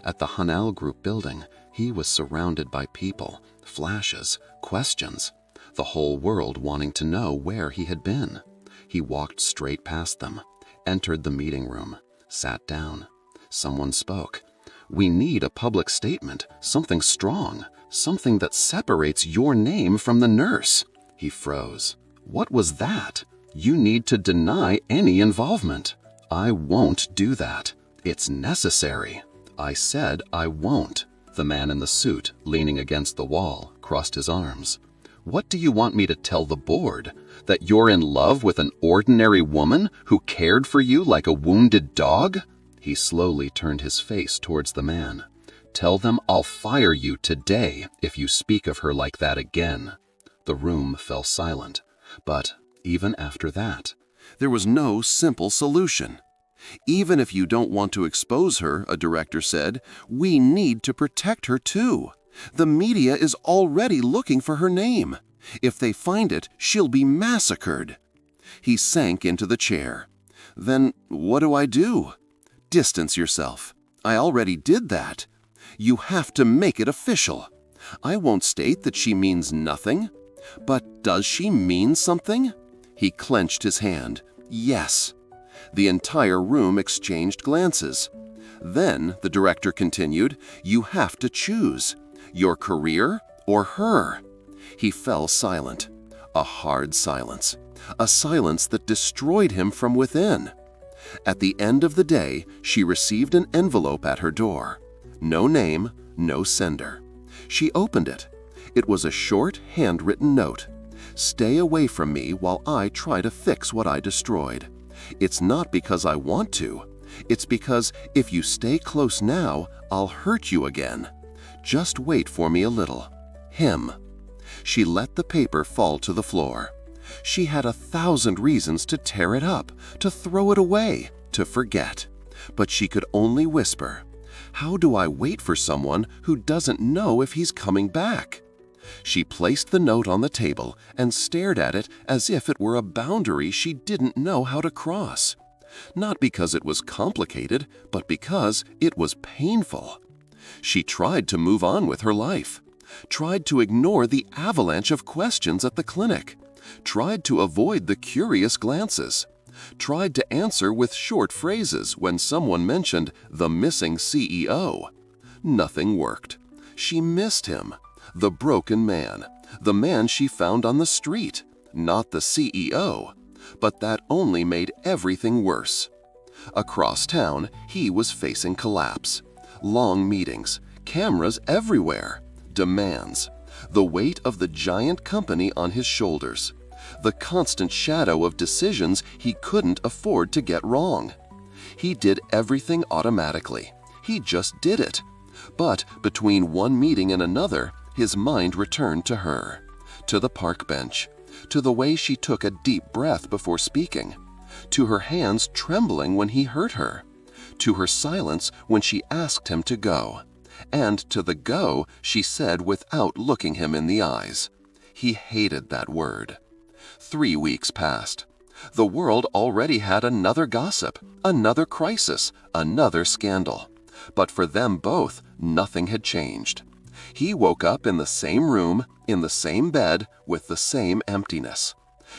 At the Hanal Group building, he was surrounded by people, flashes, questions. The whole world wanting to know where he had been. He walked straight past them, entered the meeting room, sat down. Someone spoke. "We need a public statement, something strong, something that separates your name from the nurse." He froze. "What was that? You need to deny any involvement." "I won't do that. It's necessary." "I said I won't." The man in the suit, leaning against the wall, crossed his arms. "What do you want me to tell the board? That you're in love with an ordinary woman who cared for you like a wounded dog?" He slowly turned his face towards the man. "Tell them I'll fire you today if you speak of her like that again." The room fell silent. But even after that, There was no simple solution. "Even if you don't want to expose her," a director said, "we need to protect her too. The media is already looking for her name. If they find it, she'll be massacred." He sank into the chair. "Then what do I do?" "Distance yourself. I already did that. You have to make it official. I won't state that she means nothing. But does she mean something?" He clenched his hand. "Yes." The entire room exchanged glances. "Then," the director continued, "you have to choose. Your career or her." He fell silent. A hard silence. A silence that destroyed him from within. At the end of the day, she received an envelope at her door. No name, no sender. She opened it. It was a short, handwritten note. "Stay away from me while I try to fix what I destroyed. It's not because I want to. It's because if you stay close now, I'll hurt you again. Just wait for me a little." him. She let the paper fall to the floor. She had 1,000 reasons to tear it up, to throw it away, to forget. But she could only whisper, "How do I wait for someone who doesn't know if he's coming back?" She placed the note on the table and stared at it as if it were a boundary she didn't know how to cross. Not because it was complicated, but because it was painful. She tried to move on with her life, tried to ignore the avalanche of questions at the clinic, tried to avoid the curious glances, tried to answer with short phrases when someone mentioned the missing CEO. Nothing worked. She missed him, the broken man, the man she found on the street, not the CEO. But that only made everything worse. Across town, he was facing collapse. Long meetings, cameras everywhere, demands, the weight of the giant company on his shoulders, the constant shadow of decisions he couldn't afford to get wrong. He did everything automatically. He just did it. But between one meeting and another, his mind returned to her, to the park bench, to the way she took a deep breath before speaking, to her hands trembling when he hurt her, to her silence when she asked him to go, and to the go she said without looking him in the eyes. He hated that word. 3 weeks passed. The world already had another gossip, another crisis, another scandal. But for them both, nothing had changed. He woke up in the same room, in the same bed, with the same emptiness.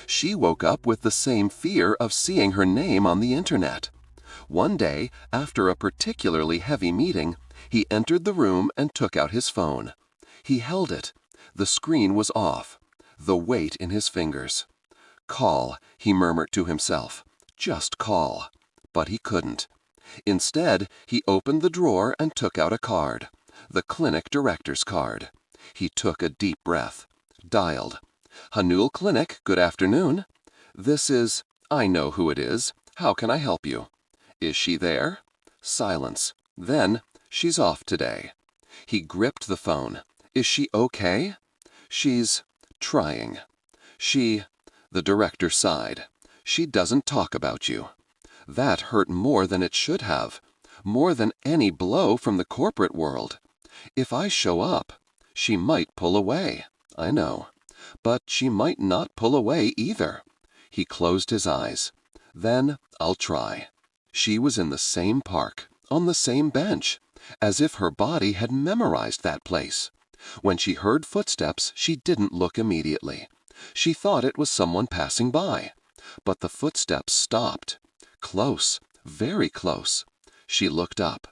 She woke up with the same fear of seeing her name on the internet. One day, after a particularly heavy meeting, he entered the room and took out his phone. He held it. The screen was off, the weight in his fingers. "Call," he murmured to himself. "Just call." But he couldn't. Instead, he opened the drawer and took out a card. The clinic director's card. He took a deep breath. Dialed. "Hanul Clinic, good afternoon. This is... I know who it is. How can I help you?" "Is she there?" Silence. Then, "She's off today." He gripped the phone. "Is she okay?" "She's... trying. She..." The director sighed. "She doesn't talk about you." That hurt more than it should have. More than any blow from the corporate world. "If I show up, she might pull away." "I know. But she might not pull away either." He closed his eyes. "Then I'll try." She was in the same park, on the same bench, as if her body had memorized that place. When she heard footsteps, she didn't look immediately. She thought it was someone passing by. But the footsteps stopped. Close, very close. She looked up.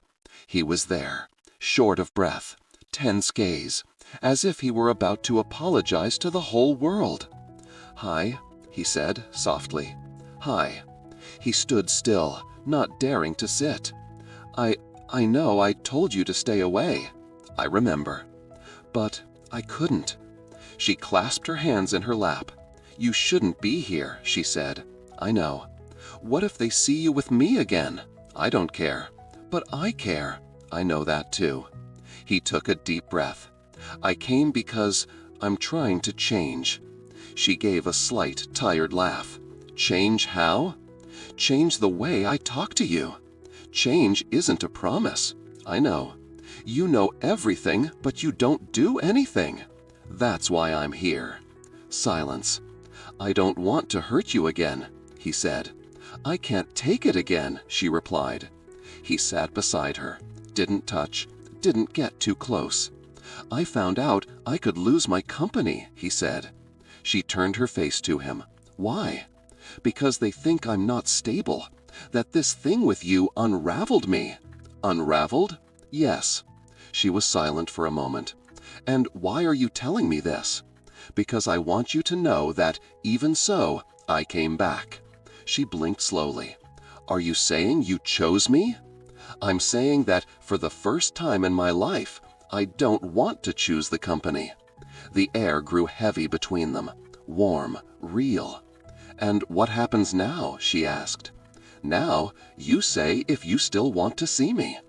He was there, short of breath, tense gaze, as if he were about to apologize to the whole world. "Hi," he said softly. "Hi." He stood still, not daring to sit. I know I told you to stay away." "I remember." "But I couldn't." She clasped her hands in her lap. "You shouldn't be here," she said. "I know." "What if they see you with me again?" "I don't care." "But I care." "I know that too." He took a deep breath. "I came because I'm trying to change." She gave a slight, tired laugh. "Change how?" "Change the way I talk to you." "Change isn't a promise." "I know." "You know everything, but you don't do anything." "That's why I'm here." Silence. "I don't want to hurt you again," he said. "I can't take it again," she replied. He sat beside her, didn't touch, didn't get too close. "I found out I could lose my company," he said. She turned her face to him. "Why?" "Because they think I'm not stable, that this thing with you unraveled me." "Unraveled?" "Yes." She was silent for a moment. "And why are you telling me this?" "Because I want you to know that, even so, I came back." She blinked slowly. "Are you saying you chose me?" "I'm saying that for the first time in my life, I don't want to choose the company." The air grew heavy between them, warm, real. "And what happens now?" she asked. "Now, you say if you still want to see me."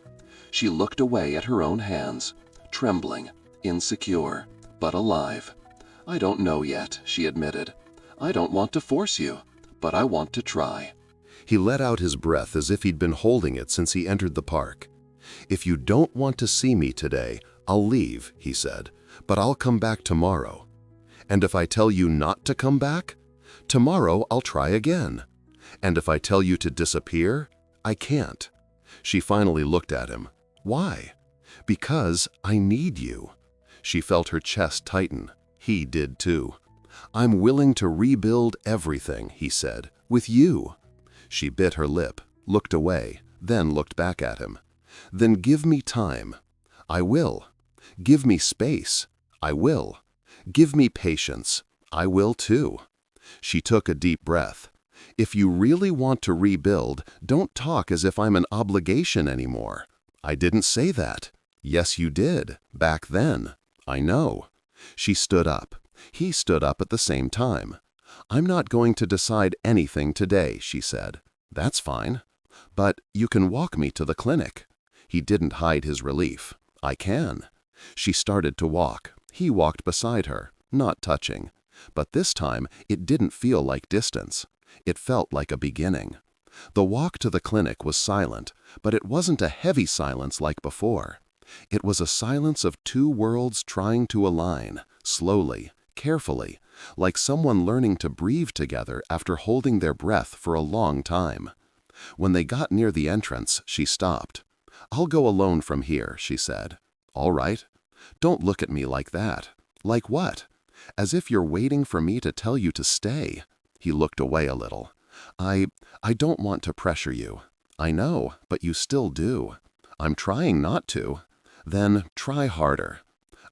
She looked away at her own hands, trembling, insecure, but alive. I don't know yet, she admitted. I don't want to force you, but I want to try. He let out his breath as if he'd been holding it since he entered the park. If you don't want to see me today, I'll leave, he said, but I'll come back tomorrow. And if I tell you not to come back, tomorrow I'll try again. And if I tell you to disappear, I can't. She finally looked at him. Why? Because I need you. She felt her chest tighten. He did too. I'm willing to rebuild everything, he said, with you. She bit her lip, looked away, then looked back at him. Then give me time. I will. Give me space. I will. Give me patience. I will too. She took a deep breath. If you really want to rebuild, don't talk as if I'm an obligation anymore. I didn't say that. Yes, you did, back then. I know. She stood up. He stood up at the same time. I'm not going to decide anything today, she said. That's fine. But you can walk me to the clinic. He didn't hide his relief. I can. She started to walk. He walked beside her, not touching. But this time, it didn't feel like distance. It felt like a beginning. The walk to the clinic was silent, but it wasn't a heavy silence like before. It was a silence of two worlds trying to align, slowly, carefully, like someone learning to breathe together after holding their breath for a long time. When they got near the entrance, she stopped. I'll go alone from here, she said. All right. Don't look at me like that. Like what? As if you're waiting for me to tell you to stay. He looked away a little. I don't want to pressure you. I know, but you still do. I'm trying not to. Then try harder.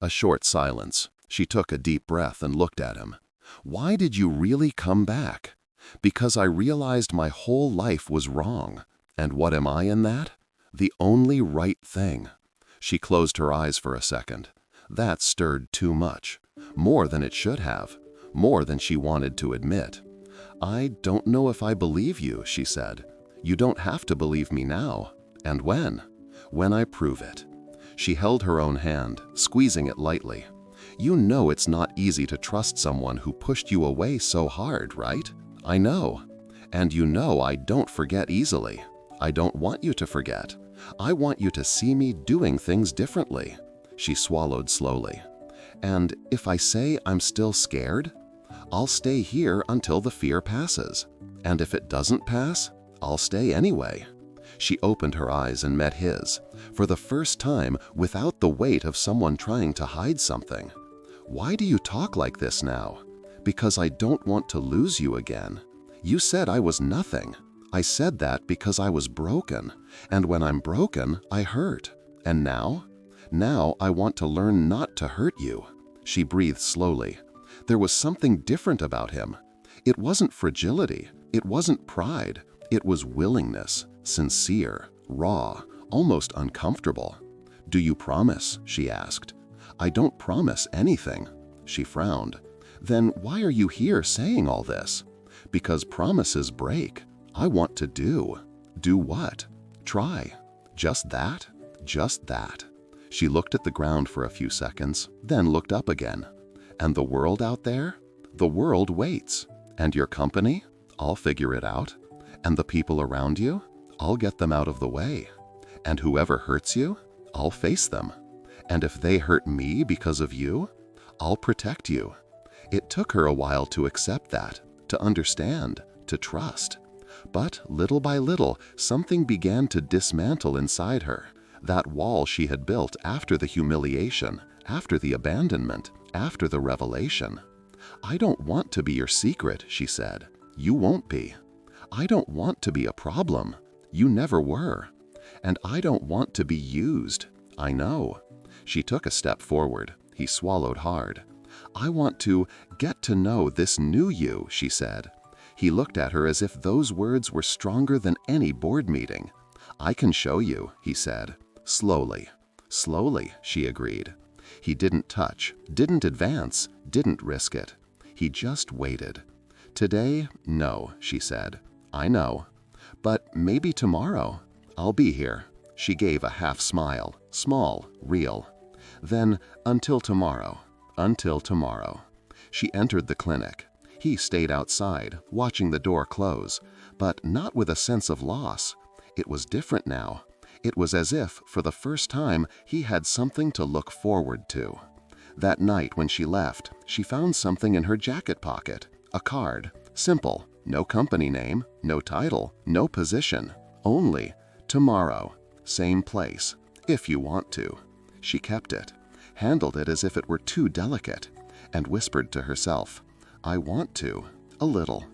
A short silence. She took a deep breath and looked at him. Why did you really come back? Because I realized my whole life was wrong. And what am I in that? The only right thing. She closed her eyes for a second. That stirred too much. More than it should have. More than she wanted to admit. I don't know if I believe you, she said. You don't have to believe me now. And when? When I prove it. She held her own hand, squeezing it lightly. You know it's not easy to trust someone who pushed you away so hard, right? I know. And you know I don't forget easily. I don't want you to forget. I want you to see me doing things differently. She swallowed slowly. And if I say I'm still scared, I'll stay here until the fear passes. And if it doesn't pass, I'll stay anyway. She opened her eyes and met his, for the first time without the weight of someone trying to hide something. Why do you talk like this now? Because I don't want to lose you again. You said I was nothing. I said that because I was broken, and when I'm broken, I hurt. And now? Now I want to learn not to hurt you. She breathed slowly. There was something different about him. It wasn't fragility. It wasn't pride. It was willingness, sincere, raw, almost uncomfortable. Do you promise? She asked. I don't promise anything. She frowned. Then why are you here saying all this? Because promises break. I want to do. Do what? Try. Just that? Just that. She looked at the ground for a few seconds, then looked up again. And the world out there? The world waits. And your company? I'll figure it out. And the people around you? I'll get them out of the way. And whoever hurts you? I'll face them. And if they hurt me because of you? I'll protect you. It took her a while to accept that, to understand, to trust. But little by little, something began to dismantle inside her. That wall she had built after the humiliation, after the abandonment, after the revelation. I don't want to be your secret, she said. You won't be. I don't want to be a problem. You never were. And I don't want to be used. I know. She took a step forward. He swallowed hard. I want to get to know this new you, she said. He looked at her as if those words were stronger than any board meeting. I can show you, he said. Slowly. Slowly, she agreed. He didn't touch, didn't advance, didn't risk it. He just waited. Today, no, she said. I know. But maybe tomorrow. I'll be here. She gave a half smile, small, real. Then, until tomorrow. Until tomorrow. She entered the clinic. He stayed outside, watching the door close, but not with a sense of loss. It was different now. It was as if, for the first time, he had something to look forward to. That night when she left, she found something in her jacket pocket. A card. Simple. No company name, no title, no position. Only, tomorrow, same place, if you want to. She kept it, handled it as if it were too delicate, and whispered to herself, I want to, a little.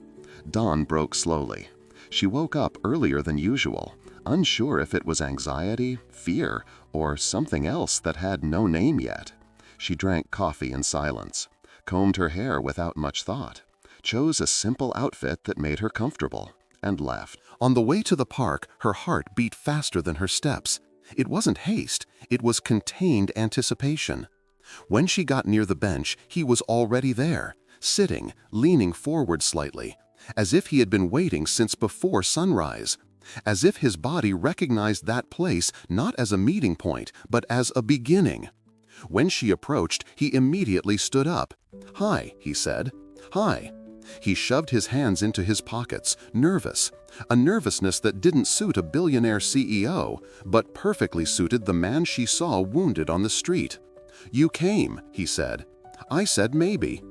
Dawn broke slowly. She woke up earlier than usual, unsure if it was anxiety, fear, or something else that had no name yet. She drank coffee in silence, combed her hair without much thought, chose a simple outfit that made her comfortable, and left. On the way to the park, her heart beat faster than her steps. It wasn't haste, it was contained anticipation. When she got near the bench, he was already there, sitting, leaning forward slightly, as if he had been waiting since before sunrise, as if his body recognized that place not as a meeting point, but as a beginning. When she approached, he immediately stood up. "Hi," he said. "Hi." He shoved his hands into his pockets, nervous, a nervousness that didn't suit a billionaire CEO, but perfectly suited the man she saw wounded on the street. "You came," he said. "I said maybe.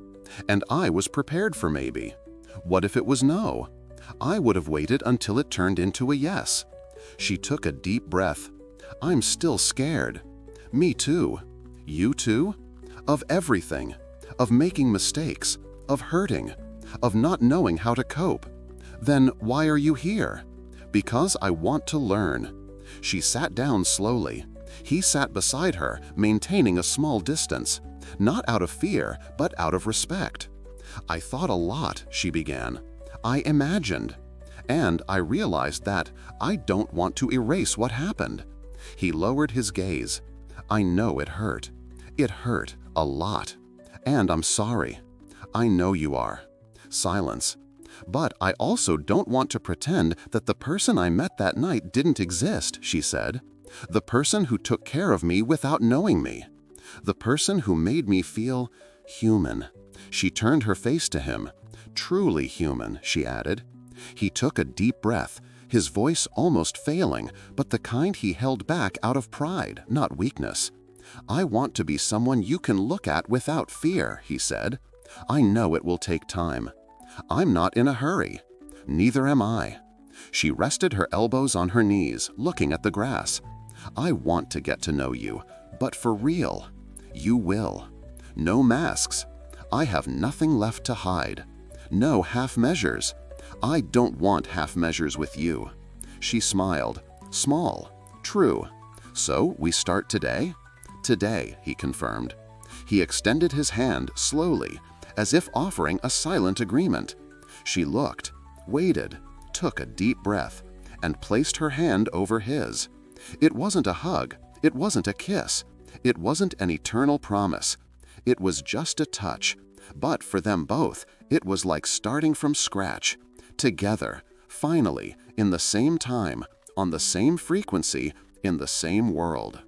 And I was prepared for maybe. What if it was no? I would have waited until it turned into a yes." She took a deep breath. "I'm still scared." "Me too." "You too?" "Of everything. Of making mistakes. Of hurting. Of not knowing how to cope." "Then why are you here?" "Because I want to learn." She sat down slowly. He sat beside her, maintaining a small distance, not out of fear, but out of respect. "I thought a lot," she began. "I imagined. And I realized that I don't want to erase what happened." He lowered his gaze. "I know it hurt. It hurt a lot. And I'm sorry. I know you are." Silence. "But I also don't want to pretend that the person I met that night didn't exist," she said. "The person who took care of me without knowing me. The person who made me feel human." She turned her face to him. "Truly human," she added. He took a deep breath, his voice almost failing, but the kind he held back out of pride, not weakness. "I want to be someone you can look at without fear," he said. "I know it will take time. I'm not in a hurry. Neither am I." She rested her elbows on her knees, looking at the grass. "I want to get to know you, but for real. You will. No masks. I have nothing left to hide. No half measures. I don't want half measures with you." She smiled. "Small. True. So we start today?" "Today," he confirmed. He extended his hand slowly, as if offering a silent agreement. She looked, waited, took a deep breath, and placed her hand over his. It wasn't a hug. It wasn't a kiss. It wasn't an eternal promise. It was just a touch. But for them both, it was like starting from scratch. Together, finally, in the same time, on the same frequency, in the same world.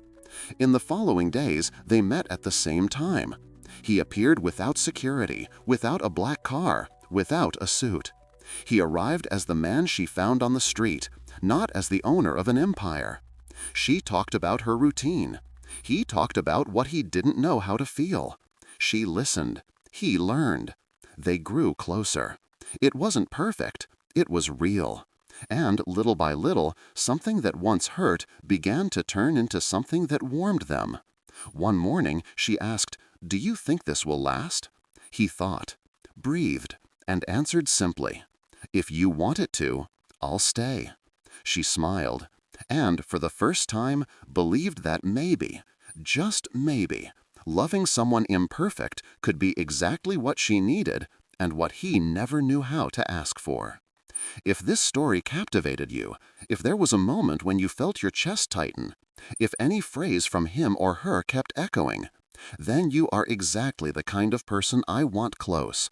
In the following days, they met at the same time. He appeared without security, without a black car, without a suit. He arrived as the man she found on the street, not as the owner of an empire. She talked about her routine. He talked about what he didn't know how to feel. She listened. He learned. They grew closer. It wasn't perfect. It was real. And little by little, something that once hurt began to turn into something that warmed them. One morning, she asked, "Do you think this will last?" He thought, breathed, and answered simply, "If you want it to, I'll stay." She smiled, and for the first time believed that maybe, just maybe, loving someone imperfect could be exactly what she needed and what he never knew how to ask for. If this story captivated you, if there was a moment when you felt your chest tighten, if any phrase from him or her kept echoing, then you are exactly the kind of person I want close.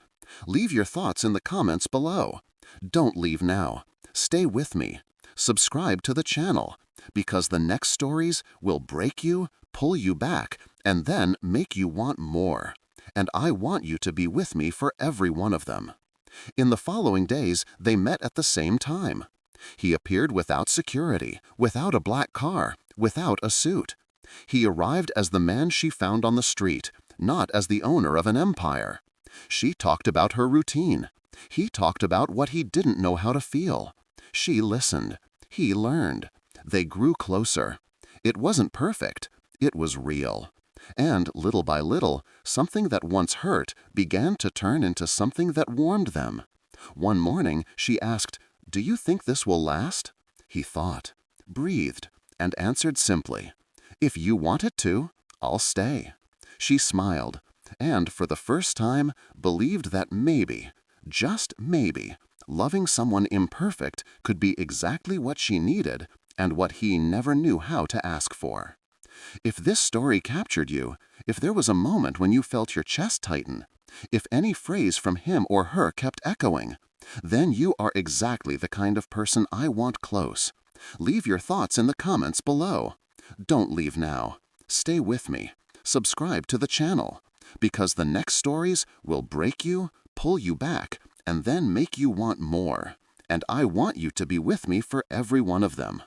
Leave your thoughts in the comments below. Don't leave now. Stay with me. Subscribe to the channel, because the next stories will break you, pull you back, and then make you want more. and I want you to be with me for every one of them." In the following days, they met at the same time. He appeared without security, without a black car, without a suit. He arrived as the man she found on the street, not as the owner of an empire. She talked about her routine. He talked about what he didn't know how to feel. She listened. He learned. They grew closer. It wasn't perfect. It was real. And little by little, something that once hurt began to turn into something that warmed them. One morning, she asked, "Do you think this will last?" He thought, breathed, and answered simply, "If you want it to, I'll stay." She smiled, and for the first time believed that maybe, just maybe, loving someone imperfect could be exactly what she needed and what he never knew how to ask for. If this story captured you, if there was a moment when you felt your chest tighten, if any phrase from him or her kept echoing, then you are exactly the kind of person I want close. Leave your thoughts in the comments below. Don't leave now. Stay with me. Subscribe to the channel, because the next stories will break you, pull you back, and then make you want more. And I want you to be with me for every one of them.